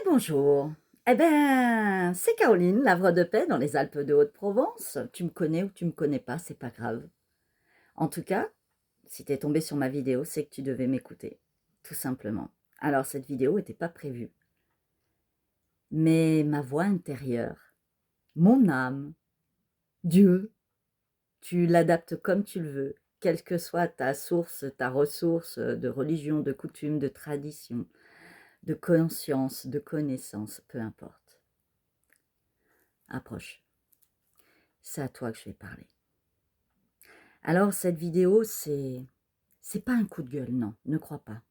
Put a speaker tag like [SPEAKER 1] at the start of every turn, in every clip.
[SPEAKER 1] Bonjour. Eh ben, c'est Caroline, Lavre de paix dans les Alpes de Haute-Provence. Tu me connais ou tu me connais pas, c'est pas grave. En tout cas, si t'es tombé sur ma vidéo, c'est que tu devais m'écouter, tout simplement. Alors cette vidéo n'était pas prévue, mais ma voix intérieure, mon âme, Dieu, tu l'adaptes comme tu le veux, quelle que soit ta source, ta ressource de religion, de coutume, de tradition, de conscience, de connaissance, peu importe. Approche. C'est à toi que je vais parler. Alors cette vidéo, c'est pas un coup de gueule, non, ne crois pas.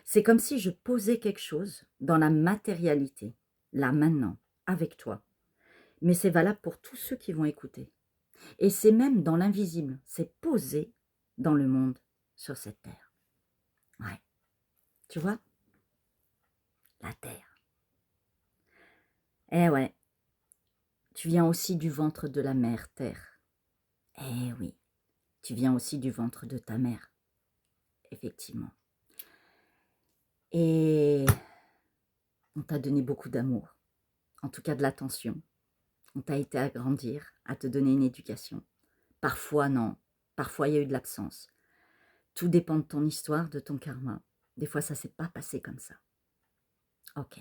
[SPEAKER 1] C'est comme si je posais quelque chose dans la matérialité, là maintenant, avec toi. Mais c'est valable pour tous ceux qui vont écouter. Et c'est même dans l'invisible, c'est posé dans le monde, sur cette terre. Ouais, tu vois, la terre. Eh ouais, tu viens aussi du ventre de la mère terre. Eh oui, tu viens aussi du ventre de ta mère, effectivement. Et on t'a donné beaucoup d'amour, en tout cas de l'attention. On t'a aidé à grandir, à te donner une éducation. Parfois, non. Parfois, il y a eu de l'absence. Tout dépend de ton histoire, de ton karma. Des fois, ça ne s'est pas passé comme ça. Ok.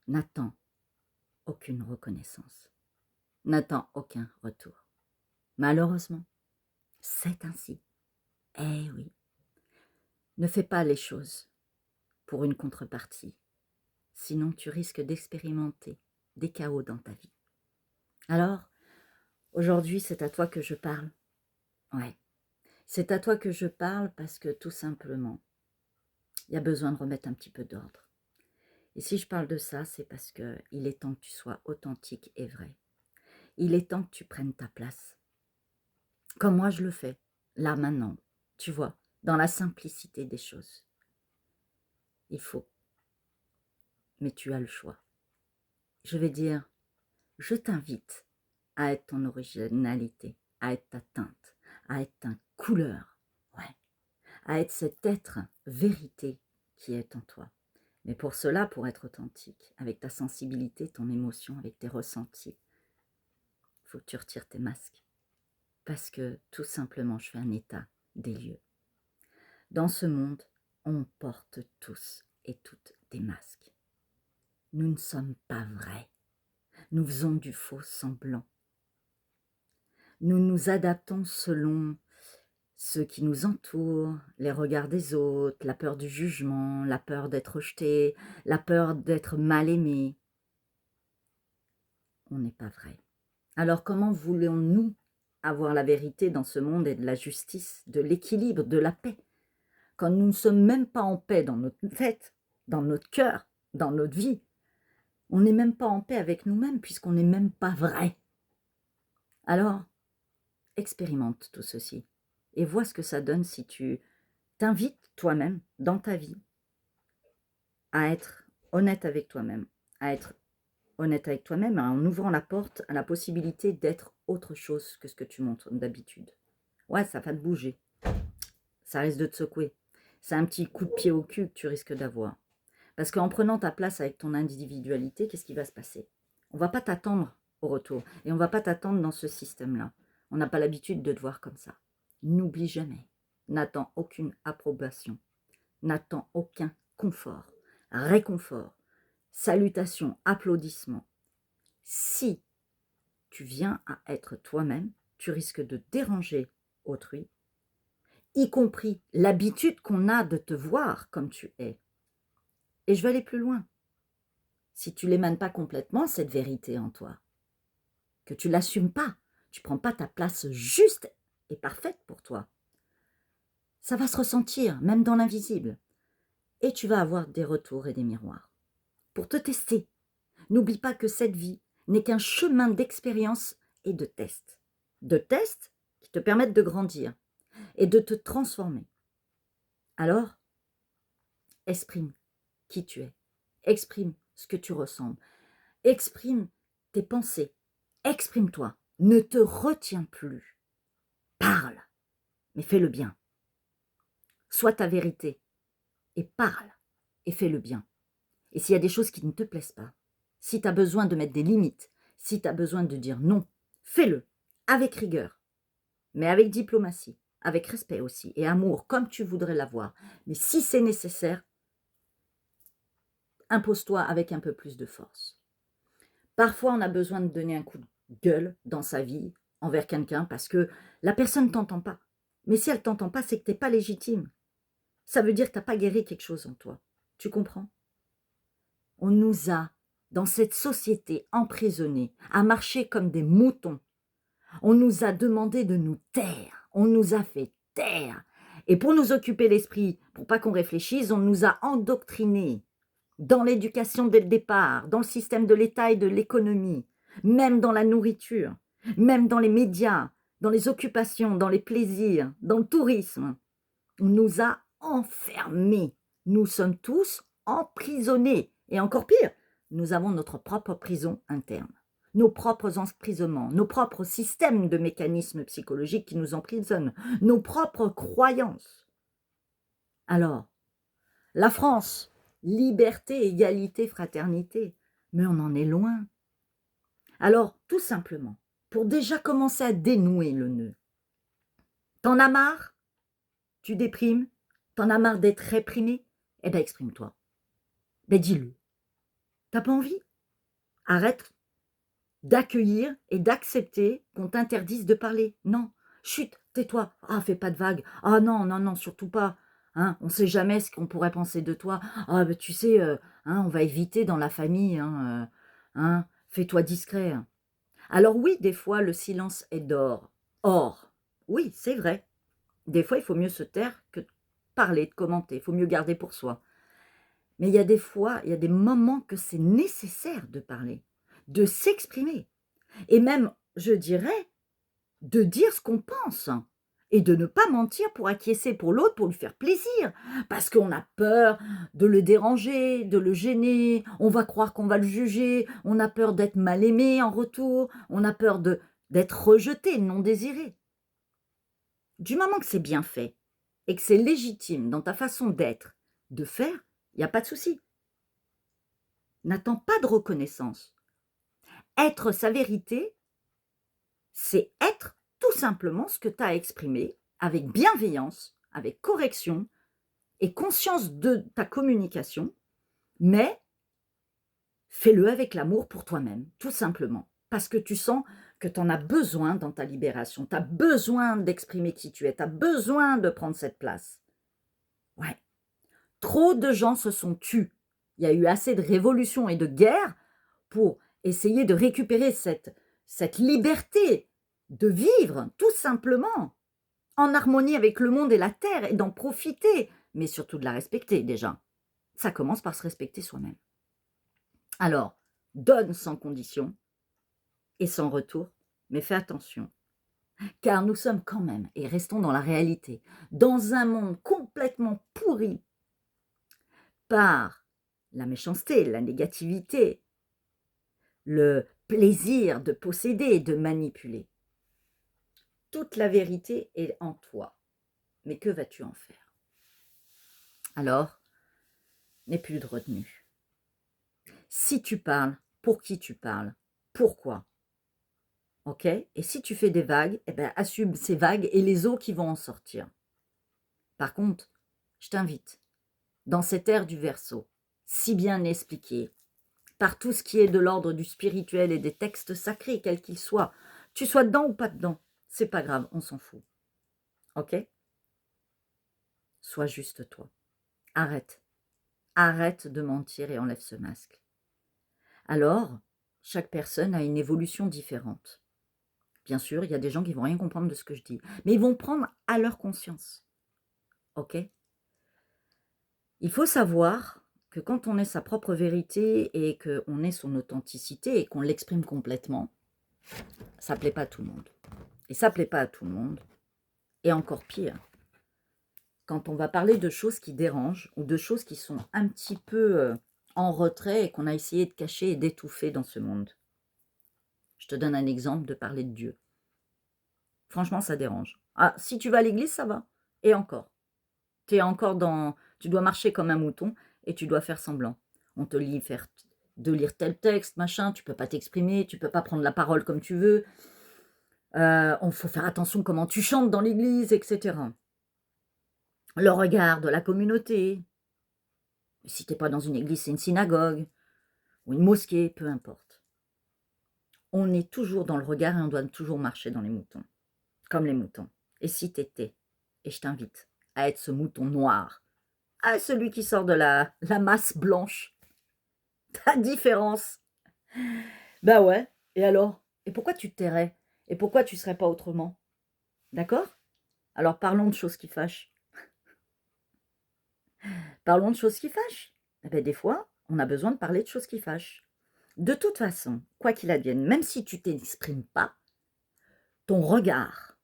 [SPEAKER 1] N'attends aucune reconnaissance. N'attends aucun retour. Malheureusement, c'est ainsi. Eh oui. Ne fais pas les choses pour une contrepartie. Sinon, tu risques d'expérimenter des chaos dans ta vie. Alors, aujourd'hui, c'est à toi que je parle. Ouais. C'est à toi que je parle parce que tout simplement, il y a besoin de remettre un petit peu d'ordre. Et si je parle de ça, c'est parce qu'il est temps que tu sois authentique et vrai. Il est temps que tu prennes ta place. Comme moi je le fais, là maintenant, tu vois, dans la simplicité des choses. Il faut, mais tu as le choix. Je vais dire, je t'invite à être ton originalité, à être ta teinte, à être ta couleur, ouais, à être cet être vérité qui est en toi. Mais pour cela, pour être authentique, avec ta sensibilité, ton émotion, avec tes ressentis, il faut que tu retires tes masques. Parce que tout simplement, je fais un état des lieux. Dans ce monde, on porte tous et toutes des masques. Nous ne sommes pas vrais. Nous faisons du faux semblant. Nous nous adaptons selon ceux qui nous entourent, les regards des autres, la peur du jugement, la peur d'être rejeté, la peur d'être mal aimé. On n'est pas vrai. Alors comment voulons-nous avoir la vérité dans ce monde et de la justice, de l'équilibre, de la paix, quand nous ne sommes même pas en paix dans notre tête, dans notre cœur, dans notre vie? On n'est même pas en paix avec nous-mêmes puisqu'on n'est même pas vrai. Alors, expérimente tout ceci et vois ce que ça donne si tu t'invites toi-même dans ta vie à être honnête avec toi-même, à être honnête avec toi-même en ouvrant la porte à la possibilité d'être autre chose que ce que tu montres d'habitude. Ouais, ça va te bouger, ça risque de te secouer. C'est un petit coup de pied au cul que tu risques d'avoir. Parce qu'en prenant ta place avec ton individualité, qu'est-ce qui va se passer? On ne va pas t'attendre au retour et on ne va pas t'attendre dans ce système-là. On n'a pas l'habitude de te voir comme ça. N'oublie jamais, n'attends aucune approbation, n'attends aucun confort, réconfort, salutation, applaudissement. Si tu viens à être toi-même, tu risques de déranger autrui, y compris l'habitude qu'on a de te voir comme tu es. Et je vais aller plus loin. Si tu l'émanes pas complètement, cette vérité en toi, que tu l'assumes pas, tu prends pas ta place juste et parfaite pour toi, ça va se ressentir, même dans l'invisible. Et tu vas avoir des retours et des miroirs. Pour te tester, n'oublie pas que cette vie n'est qu'un chemin d'expérience et de tests. De tests qui te permettent de grandir et de te transformer. Alors, exprime qui tu es. Exprime ce que tu ressembles. Exprime tes pensées. Exprime-toi. Ne te retiens plus. Parle, mais fais le bien. Sois ta vérité et parle et fais le bien. Et s'il y a des choses qui ne te plaisent pas, si tu as besoin de mettre des limites, si tu as besoin de dire non, fais-le, avec rigueur, mais avec diplomatie, avec respect aussi, et amour, comme tu voudrais l'avoir. Mais si c'est nécessaire, impose-toi avec un peu plus de force. Parfois, on a besoin de donner un coup de gueule dans sa vie envers quelqu'un parce que la personne ne t'entend pas. Mais si elle ne t'entend pas, c'est que tu n'es pas légitime. Ça veut dire que tu n'as pas guéri quelque chose en toi. Tu comprends? On nous a, dans cette société, emprisonnés, à marcher comme des moutons. On nous a demandé de nous taire. On nous a fait taire. Et pour nous occuper l'esprit, pour pas qu'on réfléchisse, on nous a endoctrinés dans l'éducation dès le départ, dans le système de l'État et de l'économie, même dans la nourriture, même dans les médias, dans les occupations, dans les plaisirs, dans le tourisme. On nous a enfermés. Nous sommes tous emprisonnés. Et encore pire, nous avons notre propre prison interne, nos propres emprisonnements, nos propres systèmes de mécanismes psychologiques qui nous emprisonnent, nos propres croyances. Alors, la France, liberté, égalité, fraternité, mais on en est loin. Alors, tout simplement, pour déjà commencer à dénouer le nœud, t'en as marre? Tu déprimes? T'en as marre d'être réprimé? Eh bien, exprime-toi. Ben, dis-le. T'as pas envie? Arrête d'accueillir et d'accepter qu'on t'interdise de parler. Non. Chut, tais-toi. Ah, fais pas de vagues. Ah non, non, non, surtout pas. Hein, on ne sait jamais ce qu'on pourrait penser de toi. Ah, ben, tu sais, hein, on va éviter dans la famille. Hein, fais-toi discret. Hein. Alors oui, des fois, le silence est d'or. Or, oui, c'est vrai. Des fois, il faut mieux se taire que de parler, de commenter. Il faut mieux garder pour soi. Mais il y a des fois, il y a des moments que c'est nécessaire de parler, de s'exprimer. Et même, je dirais, de dire ce qu'on pense. Et de ne pas mentir pour acquiescer pour l'autre, pour lui faire plaisir. Parce qu'on a peur de le déranger, de le gêner. On va croire qu'on va le juger. On a peur d'être mal aimé en retour. On a peur d'être rejeté, non désiré. Du moment que c'est bien fait et que c'est légitime dans ta façon d'être, de faire, il n'y a pas de souci. N'attends pas de reconnaissance. Être sa vérité, c'est être tout simplement ce que tu as exprimé avec bienveillance, avec correction et conscience de ta communication, mais fais-le avec l'amour pour toi-même, tout simplement, parce que tu sens que tu en as besoin dans ta libération, tu as besoin d'exprimer qui tu es, tu as besoin de prendre cette place. Ouais. Trop de gens se sont tus. Il y a eu assez de révolutions et de guerres pour essayer de récupérer cette liberté de vivre, tout simplement, en harmonie avec le monde et la terre, et d'en profiter, mais surtout de la respecter déjà. Ça commence par se respecter soi-même. Alors, donne sans condition et sans retour, mais fais attention, car nous sommes quand même, et restons dans la réalité, dans un monde complètement pourri par la méchanceté, la négativité, le plaisir de posséder et de manipuler. Toute la vérité est en toi. Mais que vas-tu en faire? Alors, n'aie plus de retenue. Si tu parles, pour qui tu parles? Pourquoi? Ok? Et si tu fais des vagues, eh ben, assume ces vagues et les eaux qui vont en sortir. Par contre, je t'invite, dans cette ère du Verseau, si bien expliqué, par tout ce qui est de l'ordre du spirituel et des textes sacrés, quels qu'ils soient, tu sois dedans ou pas dedans, c'est pas grave, on s'en fout. Ok? Sois juste toi. Arrête. Arrête de mentir et enlève ce masque. Alors, chaque personne a une évolution différente. Bien sûr, il y a des gens qui ne vont rien comprendre de ce que je dis, mais ils vont prendre à leur conscience. Ok? Il faut savoir que quand on est sa propre vérité et qu'on est son authenticité et qu'on l'exprime complètement, ça ne plaît pas à tout le monde. Et ça ne plaît pas à tout le monde. Et encore pire, quand on va parler de choses qui dérangent ou de choses qui sont un petit peu en retrait et qu'on a essayé de cacher et d'étouffer dans ce monde. Je te donne un exemple de parler de Dieu. Franchement, ça dérange. Ah, si tu vas à l'église, ça va. Et encore. Tu es encore dans... Tu dois marcher comme un mouton et tu dois faire semblant. On te lit de lire tel texte, machin, tu peux pas t'exprimer, tu peux pas prendre la parole comme tu veux. On faut faire attention comment tu chantes dans l'église, etc. Le regard de la communauté. Si t'es pas dans une église, c'est une synagogue ou une mosquée, peu importe. On est toujours dans le regard et on doit toujours marcher dans les moutons, comme les moutons. Et si t'étais, et je t'invite à être ce mouton noir, à celui qui sort de la masse blanche, ta différence. Bah ouais, et alors? Et pourquoi tu te tairais? Et pourquoi tu serais pas autrement? D'accord? Alors parlons de choses qui fâchent. Parlons de choses qui fâchent. Eh ben, des fois, on a besoin de parler de choses qui fâchent. De toute façon, quoi qu'il advienne, même si tu t'exprimes pas, ton regard,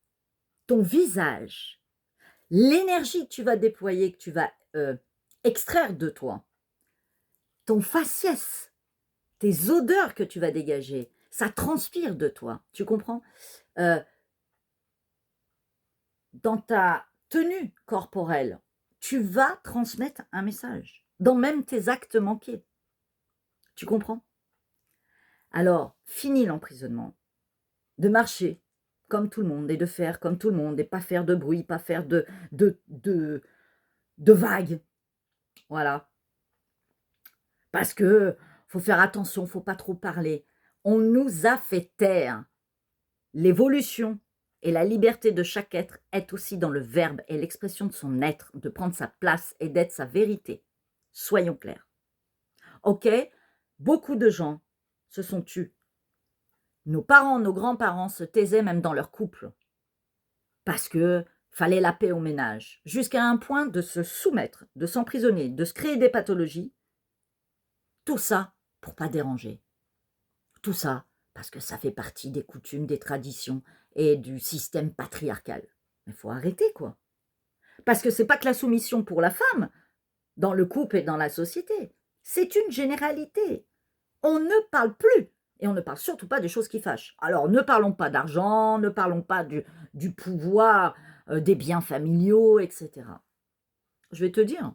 [SPEAKER 1] ton visage, l'énergie que tu vas déployer, que tu vas extraire de toi, ton faciès, tes odeurs que tu vas dégager, ça transpire de toi, tu comprends? Dans ta tenue corporelle, tu vas transmettre un message, dans même tes actes manqués, tu comprends? Alors, fini l'emprisonnement, de marcher comme tout le monde et de faire comme tout le monde et pas faire de bruit, pas faire de, de, de vagues, voilà. Parce que faut faire attention, faut pas trop parler. On nous a fait taire. L'évolution et la liberté de chaque être est aussi dans le verbe et l'expression de son être, de prendre sa place et d'être sa vérité. Soyons clairs. Ok, beaucoup de gens se sont tus. Nos parents, nos grands-parents se taisaient même dans leur couple. Parce que fallait la paix au ménage, jusqu'à un point de se soumettre, de s'emprisonner, de se créer des pathologies. Tout ça pour pas déranger. Tout ça parce que ça fait partie des coutumes, des traditions et du système patriarcal. Mais il faut arrêter, quoi. Parce que c'est pas que la soumission pour la femme, dans le couple et dans la société. C'est une généralité. On ne parle plus. Et on ne parle surtout pas des choses qui fâchent. Alors, ne parlons pas d'argent, ne parlons pas du pouvoir, des biens familiaux, etc. Je vais te dire,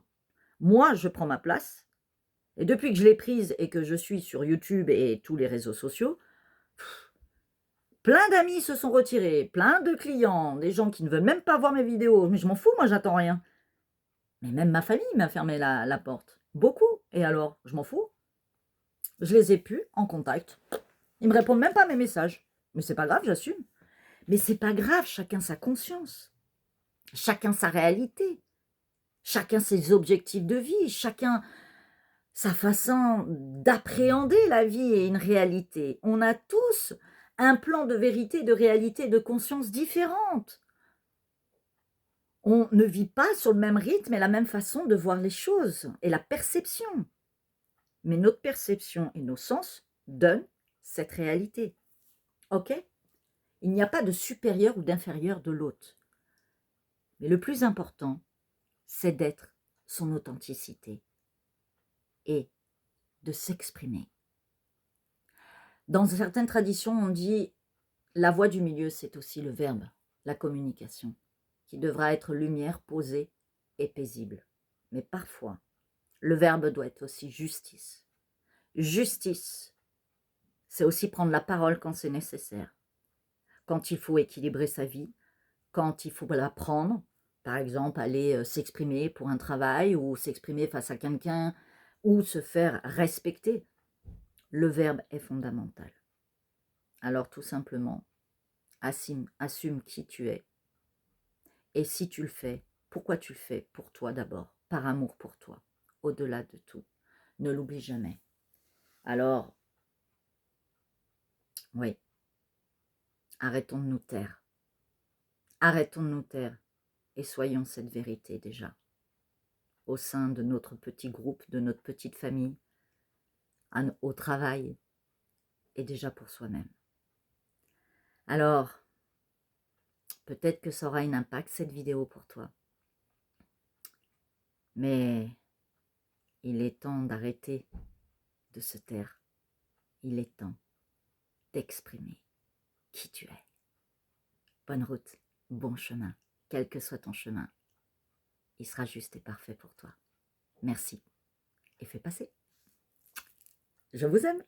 [SPEAKER 1] moi, je prends ma place. Et depuis que je l'ai prise et que je suis sur YouTube et tous les réseaux sociaux, plein d'amis se sont retirés, plein de clients, des gens qui ne veulent même pas voir mes vidéos. Mais je m'en fous, moi, j'attends rien. Mais même ma famille m'a fermé la porte. Beaucoup. Et alors, je m'en fous. Je les ai plus en contact. Ils me répondent même pas à mes messages. Mais c'est pas grave, j'assume. Mais c'est pas grave, chacun sa conscience. Chacun sa réalité. Chacun ses objectifs de vie. Chacun sa façon d'appréhender la vie et une réalité. On a tous un plan de vérité, de réalité, de conscience différente. On ne vit pas sur le même rythme et la même façon de voir les choses et la perception. Mais notre perception et nos sens donnent cette réalité. Ok? Il n'y a pas de supérieur ou d'inférieur de l'autre. Mais le plus important, c'est d'être son authenticité et de s'exprimer. Dans certaines traditions, on dit la voie du milieu, c'est aussi le verbe, la communication, qui devra être lumière, posée et paisible. Mais parfois, le verbe doit être aussi justice. Justice, c'est aussi prendre la parole quand c'est nécessaire, quand il faut équilibrer sa vie, quand il faut la prendre, par exemple aller s'exprimer pour un travail ou s'exprimer face à quelqu'un ou se faire respecter. Le verbe est fondamental. Alors tout simplement, assume qui tu es. Et si tu le fais, pourquoi tu le fais? Pour toi d'abord, par amour pour toi, au-delà de tout. Ne l'oublie jamais. Alors, oui, arrêtons de nous taire. Arrêtons de nous taire et soyons cette vérité déjà, au sein de notre petit groupe, de notre petite famille, au travail et déjà pour soi-même. Alors, peut-être que ça aura un impact cette vidéo pour toi. Mais il est temps d'arrêter de se taire. Il est temps d'exprimer qui tu es. Bonne route, bon chemin, quel que soit ton chemin. Il sera juste et parfait pour toi. Merci et fais passer. Je vous aime.